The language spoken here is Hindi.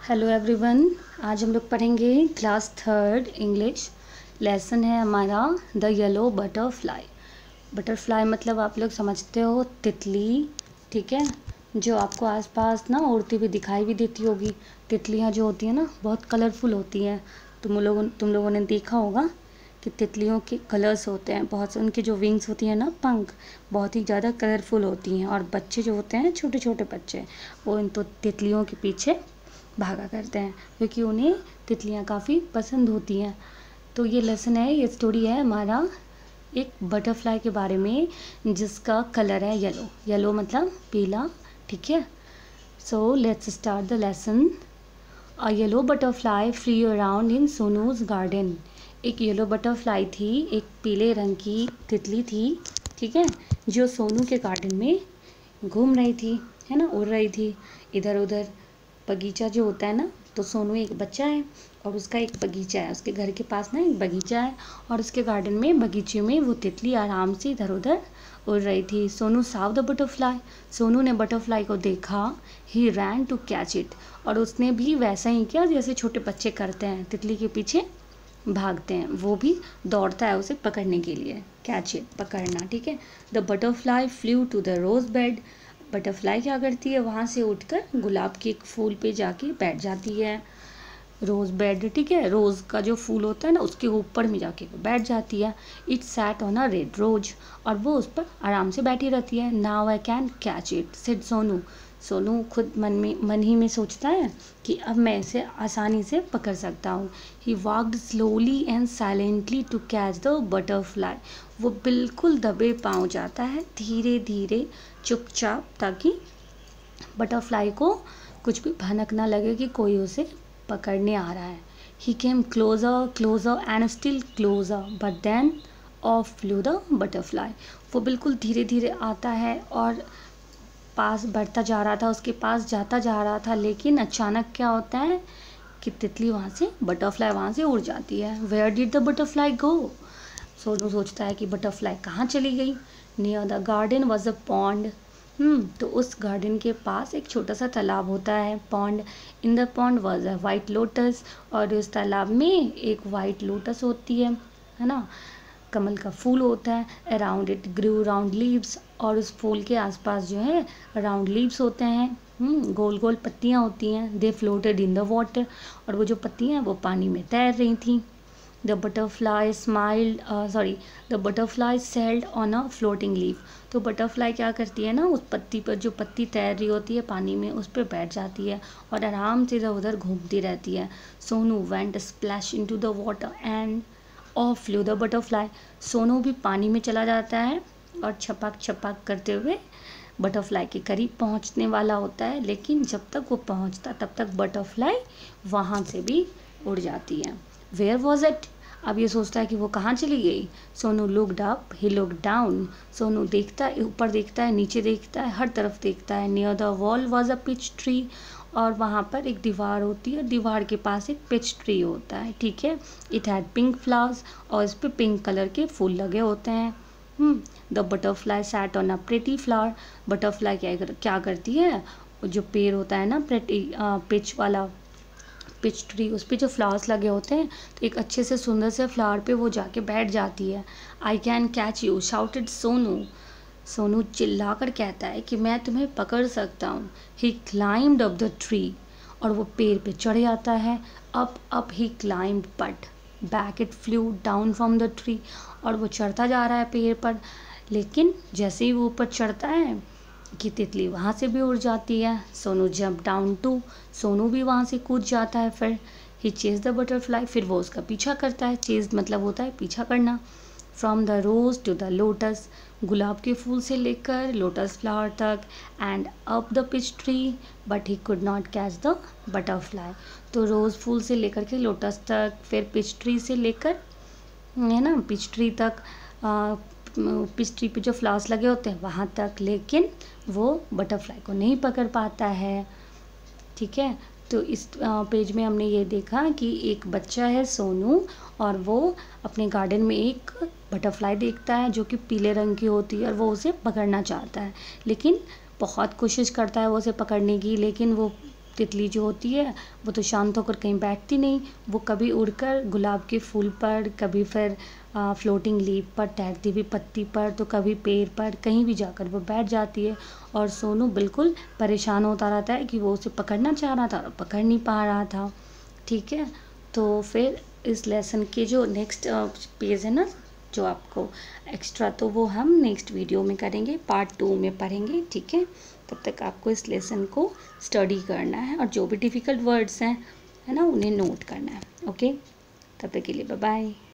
Hello everyone. आज हम लोग पढ़ेंगे क्लास थर्ड इंग्लिश। लेसन है हमारा द येलो बटरफ्लाई। बटरफ्लाई मतलब आप लोग समझते हो तितली, ठीक है, जो आपको आसपास ना उड़ती हुई दिखाई भी देती होगी। तितलियाँ जो होती हैं ना बहुत कलरफुल होती हैं। तुम लोगों ने देखा होगा कि तितलियों के कलर्स होते हैं बहुत से, उनकी जो विंग्स होती हैं ना, पंख बहुत ही ज़्यादा कलरफुल होती हैं। और बच्चे जो होते हैं, छोटे छोटे बच्चे, वो इन तो तितलियों के पीछे भागा करते हैं क्योंकि उन्हें तितलियाँ काफ़ी पसंद होती हैं। तो ये लेसन है, ये स्टोरी है हमारा एक बटरफ्लाई के बारे में जिसका कलर है येलो। येलो मतलब पीला, ठीक है। So let's start the lesson. A yellow butterfly flew around in Sonu's garden. एक येलो बटरफ्लाई थी, एक पीले रंग की तितली थी, ठीक है, जो सोनू के गार्डन में घूम रही थी, है ना, उड़ रही थी इधर उधर। बगीचा जो होता है ना, तो सोनू एक बच्चा है और उसका एक बगीचा है, उसके घर के पास ना एक बगीचा है और उसके गार्डन में, बगीचे में वो तितली आराम से इधर उधर उड़ रही थी। Sonu saw the butterfly. Sonu ने बटरफ्लाई को देखा। He ran to catch it. और उसने भी वैसा ही किया जैसे छोटे बच्चे करते हैं, तितली के पीछे भागते हैं, वो भी दौड़ता है उसे पकड़ने के लिए। कैच इट, पकड़ना, ठीक है। The butterfly flew to the rose bed. Butterfly क्या करती है, वहाँ से उठकर गुलाब के एक फूल पे जाके बैठ जाती है। रोज़ बेड, ठीक है, रोज़ का जो फूल होता है ना, उसके ऊपर में जाके वो बैठ जाती है। It sat on a red rose. और वो उस पर आराम से बैठी रहती है। Now I can catch it said Sonu. Sonu खुद मन ही में सोचता है कि अब मैं इसे आसानी से पकड़ सकता हूँ। He walked slowly and silently to catch the butterfly. वो बिल्कुल दबे पाँव जाता है, धीरे धीरे, चुपचाप, ताकि बटरफ्लाई को कुछ भी भनक ना लगे कि कोई उसे पकड़ने आ रहा है। He came closer closer and still closer but then off flew the butterfly. वो बिल्कुल धीरे धीरे आता है और पास बढ़ता जा रहा था, उसके पास जाता जा रहा था, लेकिन अचानक क्या होता है कि तितली वहाँ से, बटरफ्लाई वहाँ से उड़ जाती है। वेयर डिड द बटरफ्लाई गो। सोनू सोचता है कि बटरफ्लाई कहाँ चली गई। Near the garden was a pond. तो उस गार्डन के पास एक छोटा सा तालाब होता है, pond. In the pond was a white lotus. और उस तालाब में एक वाइट लोटस होती है ना, कमल का फूल होता है। Around it grew round leaves. और उस फूल के आसपास जो है राउंड लीव्स होते हैं, गोल गोल पत्तियाँ होती हैं। दे फ्लोटेड इन द वाटर। और वो जो पत्तियाँ हैं वो पानी में तैर रही थी। The butterfly smiled, the butterfly sailed on a floating leaf. तो बटरफ्लाई क्या करती है ना, उस पत्ती पर, जो पत्ती तैर रही होती है पानी में, उस पर बैठ जाती है और आराम से इधर उधर घूमती रहती है। Sonu went splash into the water end of flew the butterfly. Sonu भी पानी में चला जाता है और छपाक छपाक करते हुए बटरफ्लाई के करीब पहुंचने वाला होता है, लेकिन जब तक वो पहुंचता तब तक बटरफ्लाई वहाँ से भी उड़ जाती है। Where was it. अब ये सोचता है कि वो कहाँ चली गई। Sonu looked up, he looked down. Sonu देखता है, ऊपर देखता है, नीचे देखता है, हर तरफ देखता है। Near the wall was a pitch tree. और वहाँ पर एक दीवार होती है, दीवार के पास एक पिच ट्री होता है, ठीक है। It had pink flowers. और इस पर पिंक कलर के फूल लगे होते हैं। The butterfly set on a pretty flower. Butterfly क्या करती है, जो पेड़ होता है ना, प्रेटी पिच वाला, पिच ट्री, उस पर जो फ्लावर्स लगे होते हैं, तो एक अच्छे से सुंदर से फ्लावर पे वो जाके बैठ जाती है। आई can catch you shouted Sonu. Sonu चिल्ला कर कहता है कि मैं तुम्हें पकड़ सकता हूँ। ही क्लाइम्ड अप द ट्री। और वो पेड़ पे चढ़ जाता है। Up he climbed but back it flew down from the tree. और वो चढ़ता जा रहा है पेड़ पर, लेकिन जैसे ही वो ऊपर चढ़ता है कि तितली वहाँ से भी उड़ जाती है। Sonu jump down too. Sonu भी वहाँ से कूद जाता है। फिर ही चेज द बटरफ्लाई। फिर वो उसका पीछा करता है। चेज मतलब होता है पीछा करना। From the rose to the lotus. गुलाब के फूल से लेकर लोटस फ्लावर तक। And up the peach tree but he could not catch the butterfly. तो रोज़ फूल से लेकर के लोटस तक, फिर पिच ट्री से लेकर, है ना, पिच ट्री तक, पिच ट्री पे जो फ्लावर्स लगे होते हैं वहाँ तक, लेकिन वो बटरफ्लाई को नहीं पकड़ पाता है, ठीक है। तो इस पेज में हमने ये देखा कि एक बच्चा है सोनू, और वो अपने गार्डन में एक बटरफ्लाई देखता है जो कि पीले रंग की होती है, और वो उसे पकड़ना चाहता है, लेकिन बहुत कोशिश करता है वो उसे पकड़ने की, लेकिन वो तितली जो होती है वो तो शांत होकर कहीं बैठती नहीं, वो कभी उड़कर गुलाब के फूल पर, कभी फिर फ्लोटिंग लीफ पर, तैरती हुई पत्ती पर, तो कभी पेड़ पर, कहीं भी जाकर वो बैठ जाती है। और सोनू बिल्कुल परेशान होता रहता है कि वो उसे पकड़ना चाह रहा था और पकड़ नहीं पा रहा था। ठीक है, तो फिर इस लेसन के जो नेक्स्ट पेज है ना, जो आपको एक्स्ट्रा, तो वो हम नेक्स्ट वीडियो में करेंगे, पार्ट 2 में पढ़ेंगे। ठीक है, तब तक आपको इस लेसन को स्टडी करना है और जो भी डिफ़िकल्ट वर्ड्स हैं है ना, उन्हें नोट करना है। ओके, तब तक के लिए बाय बाय।